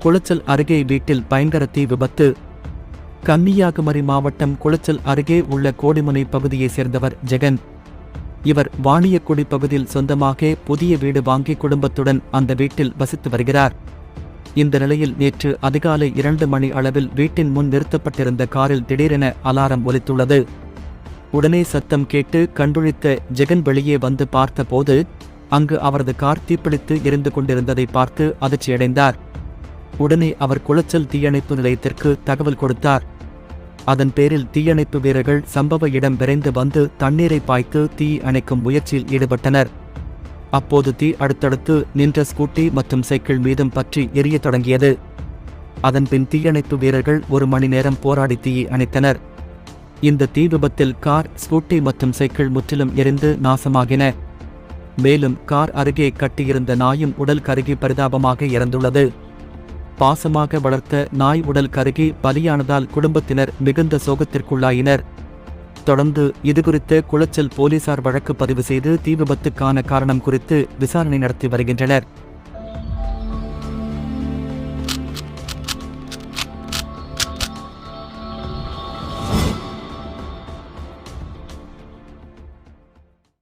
குளச்சல் அருகே வீட்டில் பயங்கர தீ விபத்து. கன்னியாகுமரி மாவட்டம் குளச்சல் அருகே உள்ள கோடிமுனை பகுதியைச் சேர்ந்தவர் ஜெகன். இவர் வாணியக்குடி பகுதியில் சொந்தமாக புதிய வீடு வாங்கி குடும்பத்துடன் அந்த வீட்டில் வசித்து வருகிறார். இந்த நிலையில் நேற்று அதிகாலை 2 மணி அளவில் வீட்டின் முன் நிறுத்தப்பட்டிருந்த காரில் திடீரென அலாரம் ஒலித்துள்ளது. உடனே சத்தம் கேட்டு கண்விழித்த ஜெகன் வெளியே வந்து பார்த்தபோது அங்கு அவரது கார் தீப்பிடித்து எரிந்து கொண்டிருந்ததை பார்த்து அதிர்ச்சியடைந்தார். உடனே அவர் குளச்சல் தீயணைப்பு நிலையத்திற்கு தகவல் கொடுத்தார். அதன் பேரில் தீயணைப்பு வீரர்கள் சம்பவ இடம் விரைந்து வந்து தண்ணீரை பாய்த்து தீ அணைக்கும் முயற்சியில் ஈடுபட்டனர். அப்போது தீ அடுத்தடுத்து நின்ற ஸ்கூட்டி மற்றும் சைக்கிள் மீதும் பற்றி எரியத் தொடங்கியது. அதன்பின் தீயணைப்பு வீரர்கள் 1 மணி நேரம் போராடி தீயை அணைத்தனர். இந்த தீ விபத்தில் கார், ஸ்கூட்டி மற்றும் சைக்கிள் முற்றிலும் எரிந்து நாசமாகின. மேலும் கார் அருகே கட்டியிருந்த நாயும் உடல் கருகி பரிதாபமாக இறந்துள்ளது. பாசமாக வளர்த்த நாய் உடல் கருகி பலியானதால் குடும்பத்தினர் மிகுந்த சோகத்திற்குள்ளாயினர். தொடர்ந்து இதுகுறித்து குளச்சல் போலீசார் வழக்கு பதிவு செய்து தீ விபத்துக்கான காரணம் குறித்து விசாரணை நடத்தி வருகின்றனர்.